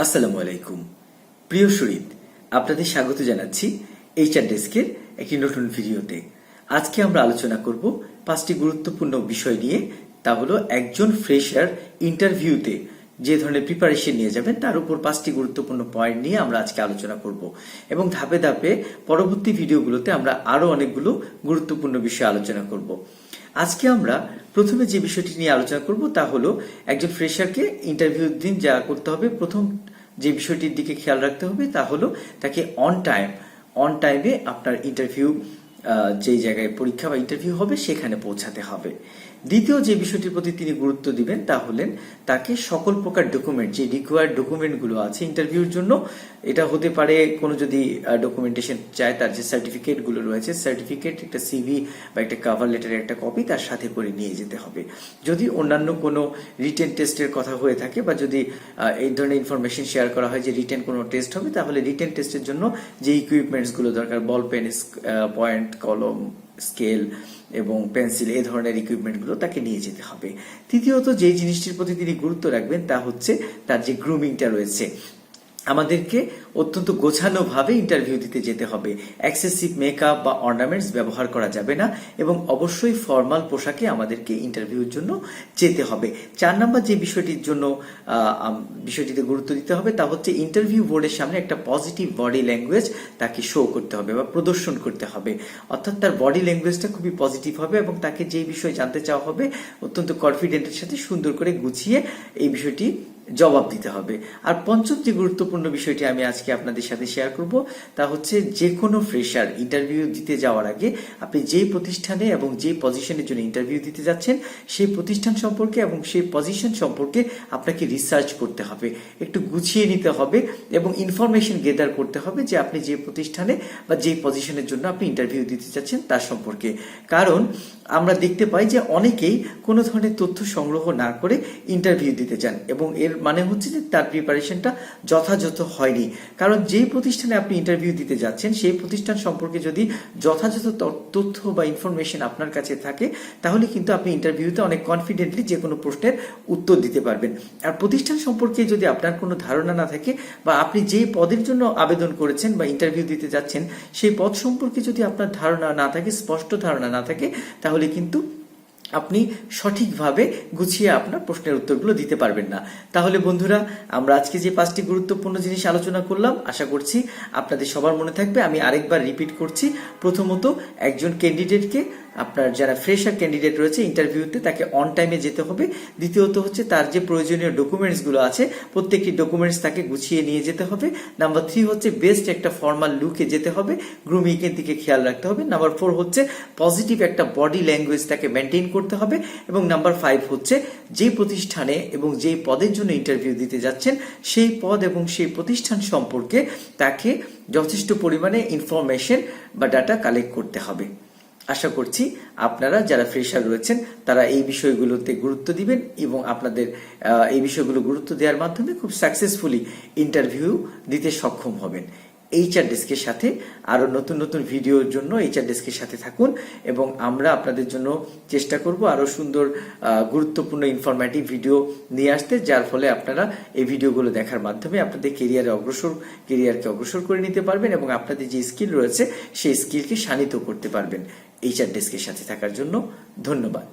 আসসালামু আলাইকুম। প্রিয় শরীদ, আপনাদের স্বাগত জানাচ্ছি এইচআর ডেস্কের একটি নতুন ভিডিওতে। আজকে আমরা আলোচনা করব 5টি গুরুত্বপূর্ণ বিষয় নিয়ে। তা হলো একজন ফ্রেশার ইন্টারভিউতে যে ধরনের প্রিপারেশন নিয়ে যাবেন তার উপর 5টি গুরুত্বপূর্ণ পয়েন্ট নিয়ে আমরা আজকে আলোচনা করব এবং ধাপে ধাপে পরবর্তী ভিডিওগুলোতে আমরা আরো অনেকগুলো গুরুত্বপূর্ণ বিষয় আলোচনা করব। আজকে আমরা প্রথমে যে বিষয়টি নিয়ে আলোচনা করব তা হলো একজন ফ্রেশারকে ইন্টারভিউর দিন যা করতে হবে, প্রথম যে বিষয়টির দিকে খেয়াল রাখতে হবে তা হলো তাকে অন টাইমে আপনার ইন্টারভিউ যেই জায়গায় পরীক্ষা বা ইন্টারভিউ হবে সেখানে পৌঁছাতে হবে। দ্বিতীয় যে বিষয়টির প্রতি তিনি গুরুত্ব দিবেন তা হলেন তাকে সকল প্রকার ডকুমেন্ট, যে রিকোয়ার্ড ডকুমেন্টগুলো আছে ইন্টারভিউর জন্য, এটা হতে পারে কোনো যদি ডকুমেন্টেশন চায়, তার যে সার্টিফিকেটগুলো রয়েছে, সার্টিফিকেট, একটা সিভি বা একটা কভার লেটারের একটা কপি তার সাথে করে নিয়ে যেতে হবে। যদি অন্যান্য কোনো রিটেন টেস্টের কথা হয়ে থাকে বা যদি এই ধরনের ইনফরমেশন শেয়ার করা হয় যে রিটেন কোনো টেস্ট হবে, তাহলে রিটেন টেস্টের জন্য যে ইকুইপমেন্টসগুলো দরকার, বল পেন, পয়েন্ট, কলম, স্কেল এবং পেন্সিল, এই ধরনের ইকুইপমেন্টগুলো তাকে নিয়ে যেতে হবে। তৃতীয়ত যে জিনিসটির প্রতি তিনি গুরুত্ব রাখবেন তা হচ্ছে তার যে গ্রুমিংটা রয়েছে। আমাদেরকে অত্যন্ত গোছানো ভাবে ইন্টারভিউ দিতে যেতে হবে। এক্সেসিভ মেকআপ বা অর্নামেন্টস ব্যবহার করা যাবে না এবং অবশ্যই ফর্মাল পোশাকে আমাদেরকে ইন্টারভিউর জন্য যেতে হবে। 4 নম্বর যে বিষয়টিতে গুরুত্ব দিতে হবে তা হচ্ছে ইন্টারভিউ বোর্ডের সামনে একটা পজিটিভ বডি ল্যাঙ্গুয়েজ তাকে শো করতে হবে বা প্রদর্শন করতে হবে। অর্থাৎ তার বডি ল্যাঙ্গুয়েজটা খুবই পজিটিভ হবে এবং তাকে যে বিষয় জানতে চাওয়া হবে অত্যন্ত কনফিডেন্টের সাথে সুন্দর করে গুছিয়ে এই বিষয়টি জবাব দিতে হবে। আর পঞ্চম যে গুরুত্বপূর্ণ বিষয়টি আমি আজকে আপনাদের সাথে শেয়ার করব তা হচ্ছে যে কোনো ফ্রেশার ইন্টারভিউ দিতে যাওয়ার আগে আপনি যেই প্রতিষ্ঠানে এবং যেই পজিশনের জন্য ইন্টারভিউ দিতে যাচ্ছেন সেই প্রতিষ্ঠান সম্পর্কে এবং সেই পজিশন সম্পর্কে আপনাকে রিসার্চ করতে হবে, একটু গুছিয়ে নিতে হবে এবং ইনফরমেশন গেদার করতে হবে যে আপনি যে প্রতিষ্ঠানে বা যেই পজিশনের জন্য আপনি ইন্টারভিউ দিতে যাচ্ছেন তার সম্পর্কে। কারণ আমরা দেখতে পাই যে অনেকেই কোনো ধরনের তথ্য সংগ্রহ না করে ইন্টারভিউ দিতে চান এবং এর মানে হচ্ছে যে তার প্রিপারেশনটা যথাযথ হয়নি। কারণ যেই প্রতিষ্ঠানে আপনি ইন্টারভিউ দিতে যাচ্ছেন সেই প্রতিষ্ঠান সম্পর্কে যদি যথাযথ তথ্য বা ইনফরমেশন আপনার কাছে থাকে তাহলে কিন্তু আপনি ইন্টারভিউতে অনেক কনফিডেন্টলি যে কোনো প্রশ্নের উত্তর দিতে পারবেন। আর প্রতিষ্ঠান সম্পর্কে যদি আপনার কোনো ধারণা না থাকে বা আপনি যেই পদের জন্য আবেদন করেছেন বা ইন্টারভিউ দিতে যাচ্ছেন সেই পদ সম্পর্কে যদি আপনার ধারণা না থাকে, স্পষ্ট ধারণা না থাকে, তাহলে কিন্তু আপনি সঠিকভাবে গুছিয়ে আপনার প্রশ্নের উত্তরগুলো দিতে পারবেন না। তাহলে বন্ধুরা, আমরা আজকে যে 5টি গুরুত্বপূর্ণ জিনিস আলোচনা করলাম আশা করছি আপনাদের সবার মনে থাকবে। আমি আরেকবার রিপিট করছি। প্রথমত, একজন ক্যান্ডিডেটকে, আপনার যারা ফ্রেশার ক্যান্ডিডেট রয়েছে ইন্টারভিউতে, তাকে অন টাইমে যেতে হবে। দ্বিতীয়ত হচ্ছে তার যে প্রয়োজনীয় ডকুমেন্টসগুলো আছে প্রত্যেকটি ডকুমেন্টস তাকে গুছিয়ে নিয়ে যেতে হবে। নাম্বার 3 হচ্ছে বেস্ট একটা ফর্মাল লুকে যেতে হবে, গ্রুমিং এর দিকে খেয়াল রাখতে হবে। নাম্বার 4 হচ্ছে পজিটিভ একটা বডি ল্যাঙ্গুয়েজ তাকে মেনটেন করতে হবে এবং নাম্বার 5 হচ্ছে যে প্রতিষ্ঠানে এবং যেই পদের জন্য ইন্টারভিউ দিতে যাচ্ছেন সেই পদ এবং সেই প্রতিষ্ঠান সম্পর্কে তাকে যথেষ্ট পরিমাণে ইনফরমেশন বা ডাটা কালেক্ট করতে হবে। আশা করছি আপনারা যারা ফ্রেশার রয়েছেন তারা এই বিষয়গুলোতে গুরুত্ব দিবেন এবং আপনাদের এই বিষয়গুলো গুরুত্ব দেওয়ার মাধ্যমে খুব সাকসেসফুলি ইন্টারভিউ দিতে সক্ষম হবেন। এইচআর ডেস্কের সাথে আরো নতুন নতুন ভিডিওর জন্য এইচআর ডেস্কের সাথে থাকুন এবং আমরা আপনাদের জন্য চেষ্টা করব আরো সুন্দর গুরুত্বপূর্ণ ইনফরমেটিভ ভিডিও নিয়ে আসতে, যার ফলে আপনারা এই ভিডিওগুলো দেখার মাধ্যমে আপনাদের কেরিয়ারকে অগ্রসর করে নিতে পারবেন এবং আপনাদের যে স্কিল রয়েছে সেই স্কিলকে শানিত করতে পারবেন। এইচআর ডেস্কের সাথে থাকার জন্য ধন্যবাদ।